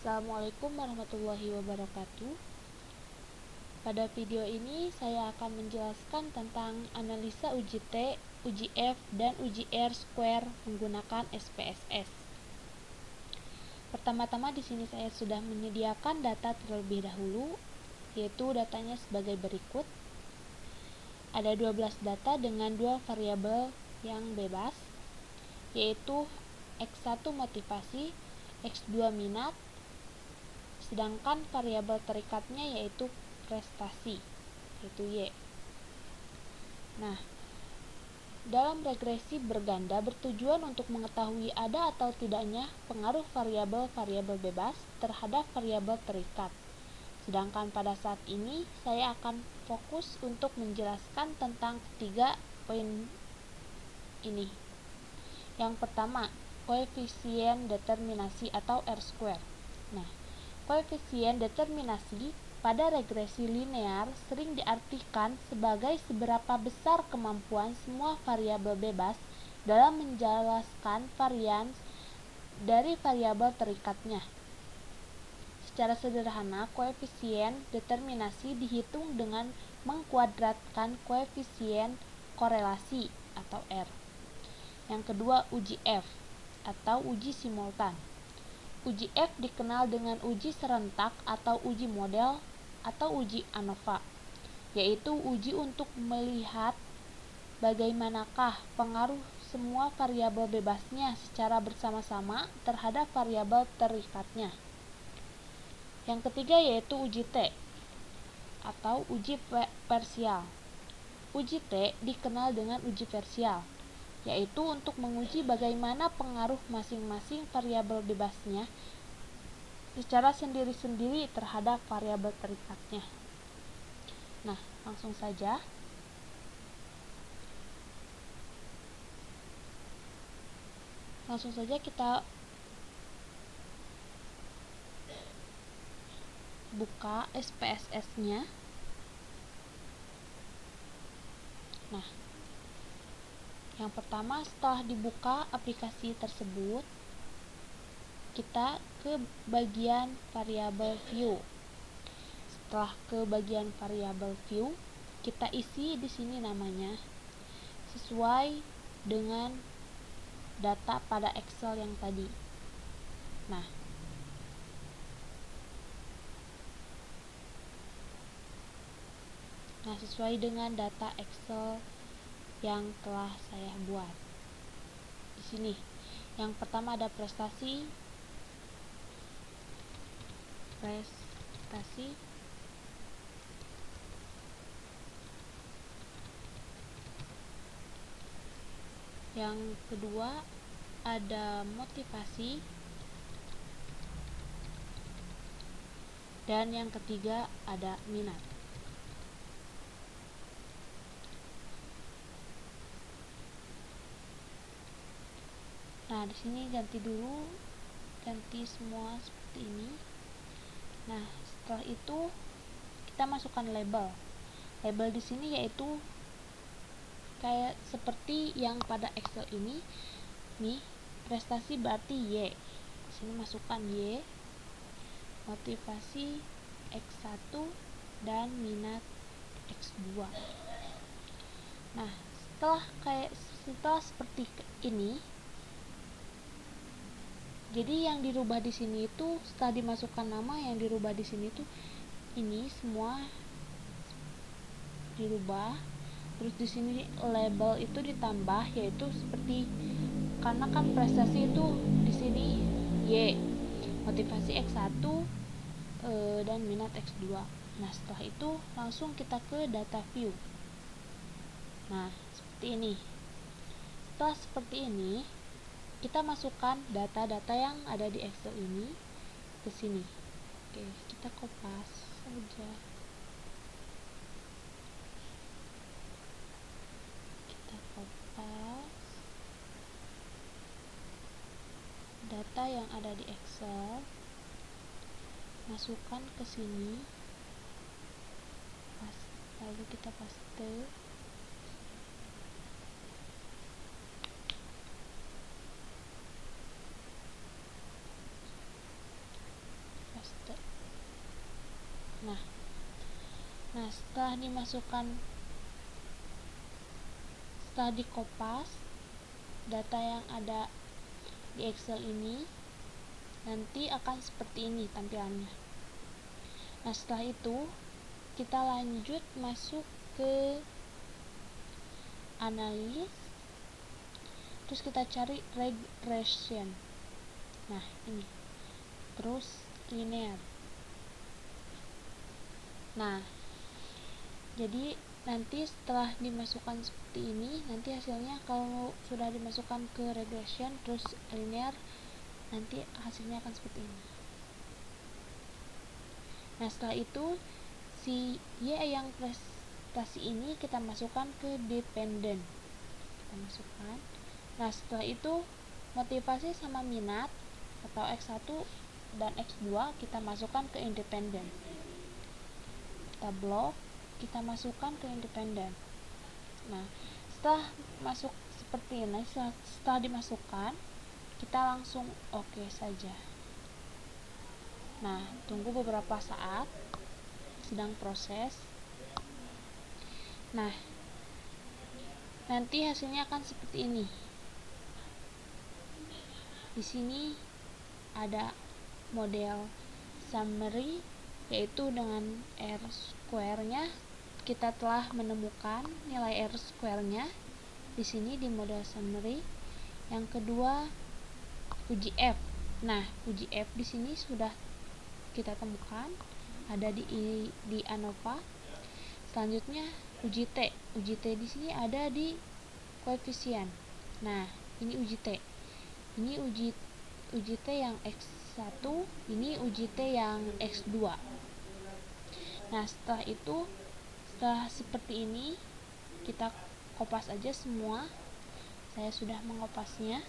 Assalamualaikum warahmatullahi wabarakatuh. Pada video ini saya akan menjelaskan tentang analisa uji T, uji F, dan uji R-square menggunakan SPSS. Pertama-tama di sini saya sudah menyediakan data terlebih dahulu, yaitu datanya sebagai berikut. Ada 12 data dengan dua variabel yang bebas, yaitu X1 motivasi, X2 minat, sedangkan variabel terikatnya yaitu prestasi, yaitu Y. Nah, dalam regresi berganda bertujuan untuk mengetahui ada atau tidaknya pengaruh variabel-variabel bebas terhadap variabel terikat. Sedangkan pada saat ini saya akan fokus untuk menjelaskan tentang ketiga poin ini. Yang pertama, koefisien determinasi atau R-square. Nah, koefisien determinasi pada regresi linear sering diartikan sebagai seberapa besar kemampuan semua variabel bebas dalam menjelaskan varians dari variabel terikatnya. Secara sederhana, koefisien determinasi dihitung dengan mengkuadratkan koefisien korelasi atau R. Yang kedua, uji F atau uji simultan. Uji F dikenal dengan uji serentak atau uji model atau uji ANOVA, yaitu uji untuk melihat bagaimanakah pengaruh semua variabel bebasnya secara bersama-sama terhadap variabel terikatnya. Yang ketiga yaitu uji T atau uji parsial. Uji T dikenal dengan uji parsial, yaitu untuk menguji bagaimana pengaruh masing-masing variabel bebasnya secara sendiri-sendiri terhadap variabel terikatnya. Nah, langsung saja. Kita buka SPSS-nya. Nah, yang pertama setelah dibuka aplikasi tersebut, kita ke bagian variabel view. Setelah ke bagian variabel view, kita isi di sini namanya sesuai dengan data pada Excel yang tadi. Nah, sesuai dengan data Excel yang telah saya buat. Di sini, yang pertama ada prestasi. Yang kedua ada motivasi. Dan yang ketiga ada minat. Nah, di sini ganti semua seperti ini. Nah, setelah itu kita masukkan label. Label di sini yaitu kayak seperti yang pada Excel ini. Nih, prestasi berarti Y. Di sini masukkan Y. Motivasi X1 dan minat X2. Nah, setelah seperti ini, jadi yang dirubah di sini itu setelah dimasukkan nama, yang dirubah di sini itu ini semua dirubah. Terus di sini label itu ditambah, yaitu seperti karena kan prestasi itu di sini Y, motivasi X1 dan minat X2. Nah, setelah itu langsung kita ke data view. Nah, seperti ini. Setelah seperti ini, kita masukkan data-data yang ada di Excel ini ke sini. Oke, kita kopas saja. Kita kopas data yang ada di Excel, masukkan ke sini, lalu kita paste. Nah, setelah dikopas data yang ada di Excel ini, nanti akan seperti ini tampilannya. Nah, setelah itu kita lanjut masuk ke analis, terus kita cari regression. Nah, ini terus linear. Nah, jadi nanti setelah dimasukkan seperti ini, nanti hasilnya kalau sudah dimasukkan ke regression terus linear, nanti hasilnya akan seperti ini. Nah, setelah itu si Y yang prestasi ini kita masukkan ke dependent. Kita masukkan. Nah, setelah itu motivasi sama minat atau X1 dan X2 kita masukkan ke independent. Kita blok, kita masukkan ke independent. Nah, setelah masuk seperti ini, setelah dimasukkan, kita langsung oke saja. Nah, tunggu beberapa saat, sedang proses. Nah, nanti hasilnya akan seperti ini. Di sini ada model summary, yaitu dengan R-square-nya kita telah menemukan nilai R-square-nya di sini di model summary. Yang kedua, uji F. Nah, uji F di sini sudah kita temukan ada di ANOVA. Selanjutnya uji T. Uji T di sini ada di koefisien. Nah, ini uji T. Ini uji T yang X1, ini uji T yang X2. Nah, setelah itu, setelah seperti ini, kita kopas aja semua. Saya sudah mengopasnya.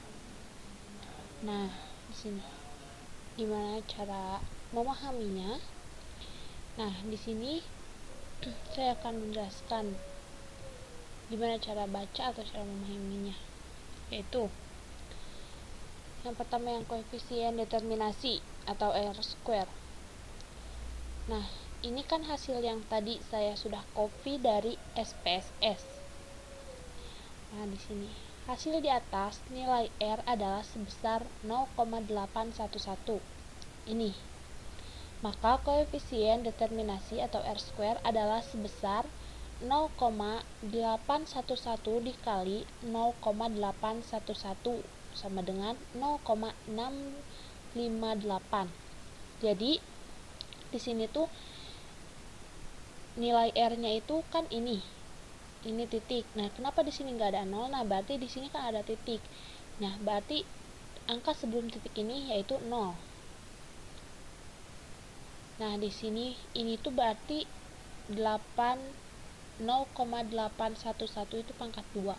Nah, di sini gimana cara memahaminya? Nah, di sini saya akan menjelaskan gimana cara baca atau cara memahaminya, yaitu yang pertama yang koefisien determinasi atau R-square. Nah, ini kan hasil yang tadi saya sudah copy dari SPSS. Nah, di sini hasil di atas nilai R adalah sebesar 0,811. Ini. Maka koefisien determinasi atau R-square adalah sebesar 0,811 dikali 0,811 sama dengan 0,658. Jadi di sini tuh nilai R-nya itu kan ini titik. Nah, kenapa di sini nggak ada 0? Nah, berarti di sini kan ada titik. Nah, berarti angka sebelum titik ini yaitu 0. Nah, di sini ini tuh berarti 0,811 itu pangkat 2.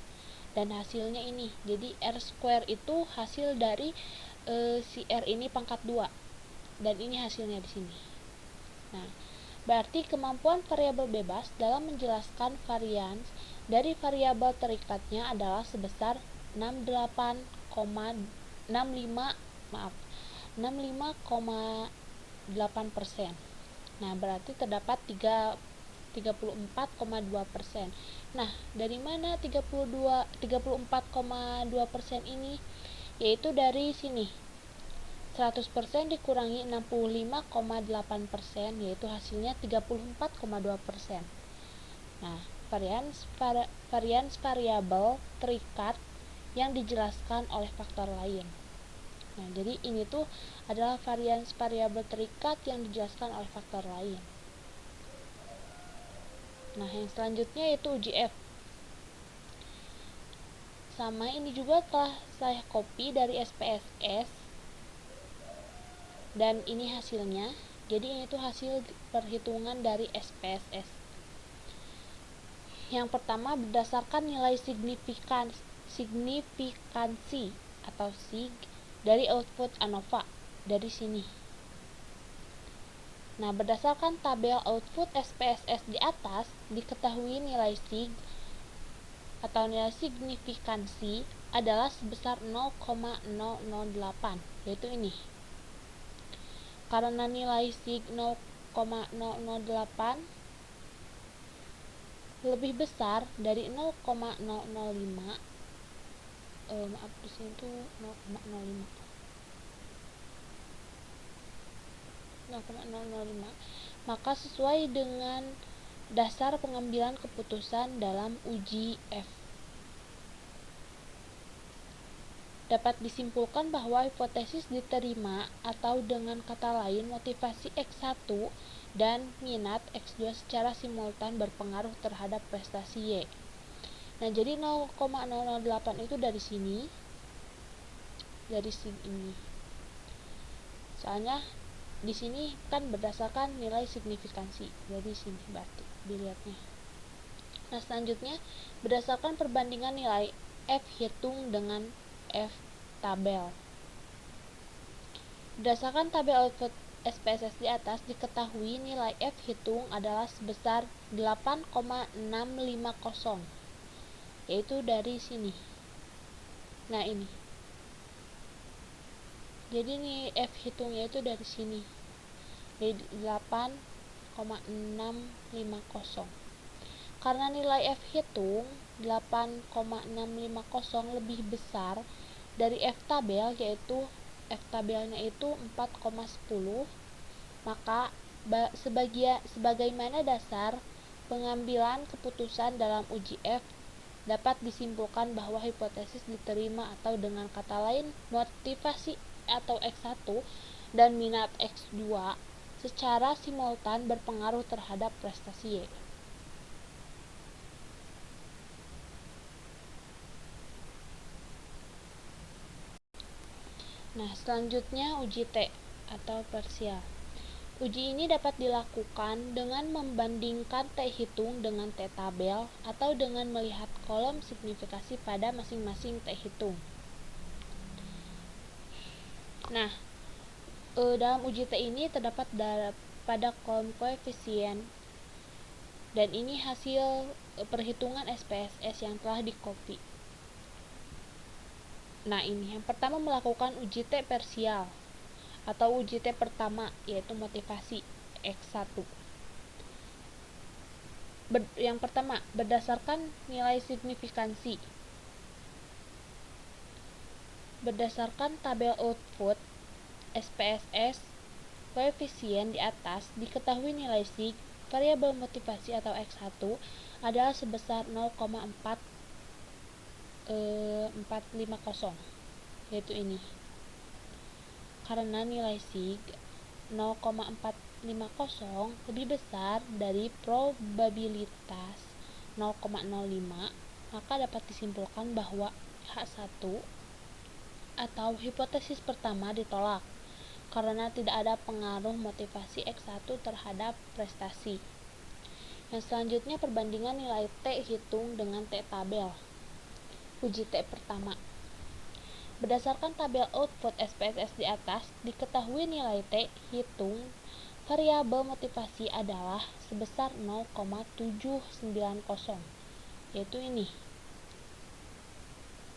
Dan hasilnya ini. Jadi R-square itu hasil dari si R ini pangkat 2. Dan ini hasilnya di sini. Nah, berarti kemampuan variabel bebas dalam menjelaskan varians dari variabel terikatnya adalah sebesar 65,8%. Nah, berarti terdapat 34,2%. Nah, dari mana 34,2% ini? Yaitu dari sini. 100% dikurangi 65,8%, yaitu hasilnya 34,2%. Nah, varians variabel terikat yang dijelaskan oleh faktor lain. Nah, jadi ini tuh adalah varians variabel terikat yang dijelaskan oleh faktor lain. Nah, yang selanjutnya yaitu uji F. Sama, ini juga telah saya copy dari SPSS. Dan ini hasilnya. Jadi ini tuh hasil perhitungan dari SPSS. Yang pertama berdasarkan nilai signifikansi atau SIG dari output ANOVA dari sini. Nah, berdasarkan tabel output SPSS di atas, diketahui nilai SIG atau nilai signifikansi adalah sebesar 0,008, yaitu ini. karena nilai sig 0,008 lebih besar dari 0,005, maaf di sini tuh 0,005, maka sesuai dengan dasar pengambilan keputusan dalam uji F. Dapat disimpulkan bahwa hipotesis diterima, atau dengan kata lain motivasi X1 dan minat X2 secara simultan berpengaruh terhadap prestasi Y. Nah, jadi 0,008 itu dari sini, dari sini ini. Soalnya di sini kan berdasarkan nilai signifikansi. Jadi sini berarti dilihatnya. Nah, selanjutnya berdasarkan perbandingan nilai F hitung dengan F tabel. Berdasarkan tabel output SPSS di atas, diketahui nilai F hitung adalah sebesar 8,650, yaitu dari sini. Nah, ini. Jadi nih F hitungnya itu dari sini. Jadi 8,650. Karena nilai F hitung 8,650 lebih besar dari F tabel, yaitu F tabelnya itu 4,10, maka sebagaimana dasar pengambilan keputusan dalam uji F, dapat disimpulkan bahwa hipotesis diterima, atau dengan kata lain motivasi atau X1 dan minat X2 secara simultan berpengaruh terhadap prestasi Y. Nah, selanjutnya uji T atau parsial. Uji ini dapat dilakukan dengan membandingkan T hitung dengan T tabel, atau dengan melihat kolom signifikasi pada masing-masing T hitung. Nah, dalam uji T ini terdapat pada kolom koefisien, dan ini hasil perhitungan SPSS yang telah di-copy. Nah, ini yang pertama melakukan uji T parsial atau uji T pertama, yaitu motivasi X1. Yang pertama, berdasarkan nilai signifikansi. Berdasarkan tabel output SPSS koefisien di atas, diketahui nilai sig variabel motivasi atau X1 adalah sebesar 0,450, yaitu ini. Karena nilai sig 0,450 lebih besar dari probabilitas 0,05, maka dapat disimpulkan bahwa H1 atau hipotesis pertama ditolak karena tidak ada pengaruh motivasi X1 terhadap prestasi. Yang selanjutnya perbandingan nilai T hitung dengan T tabel. Uji T pertama. Berdasarkan tabel output SPSS di atas, diketahui nilai T hitung variabel motivasi adalah sebesar 0,790, yaitu ini.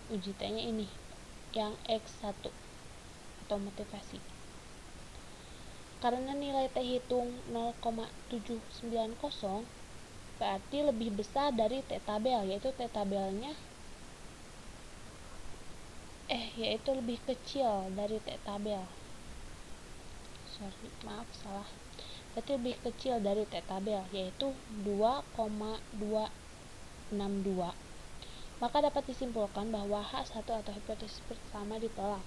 Uji T-nya ini, yang X1 atau motivasi. Karena nilai T hitung 0,790 berarti lebih besar dari T tabel, yaitu T tabelnya yaitu lebih kecil dari T tabel. Maaf salah. Berarti lebih kecil dari T tabel, yaitu 2,262. Maka dapat disimpulkan bahwa H1 atau hipotesis pertama ditolak.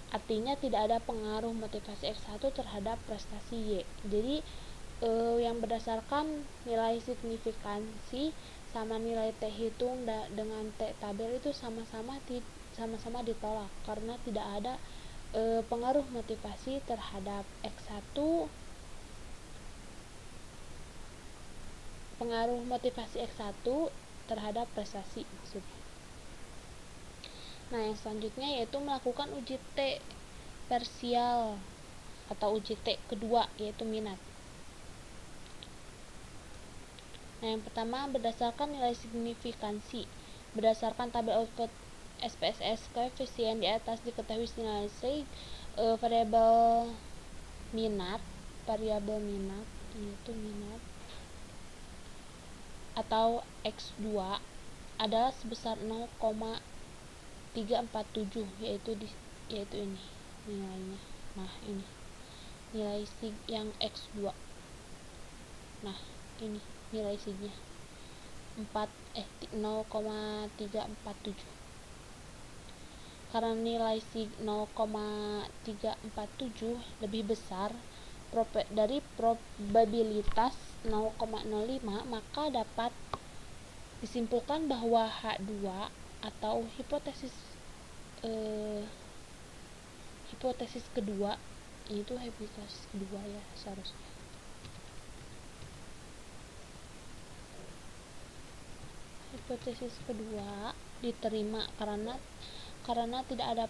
Artinya tidak ada pengaruh motivasi X1 terhadap prestasi Y. Jadi yang berdasarkan nilai signifikansi sama nilai T hitung dengan T tabel itu sama-sama ditolak karena tidak ada pengaruh motivasi terhadap X1, pengaruh motivasi X1 terhadap prestasi maksudnya. Nah, yang selanjutnya yaitu melakukan uji T parsial atau uji T kedua, yaitu minat. Nah, yang pertama berdasarkan nilai signifikansi. Berdasarkan tabel output SPSS koefisien di atas, diketahui nilai sig variabel minat, variabel minat, yaitu minat, atau X2 adalah sebesar 0,347, yaitu ini nilainya. Nah, ini nilai sig yang X2. Nah, ini nilai signya 0,347. Karena nilai sig 0,347 lebih besar dari probabilitas 0,05, maka dapat disimpulkan bahwa H2 atau hipotesis kedua, itu hipotesis kedua ya seharusnya. Hipotesis kedua diterima karena tidak ada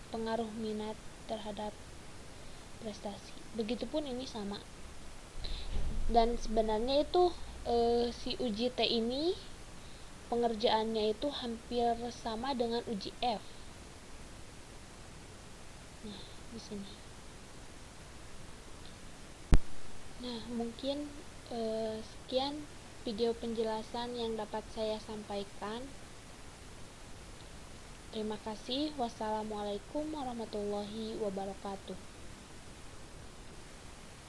pengaruh minat terhadap prestasi. Begitupun ini sama. Dan sebenarnya itu si uji T ini pengerjaannya itu hampir sama dengan uji F. Nah, di sini. Nah, mungkin sekian video penjelasan yang dapat saya sampaikan. Terima kasih. Wassalamualaikum warahmatullahi wabarakatuh.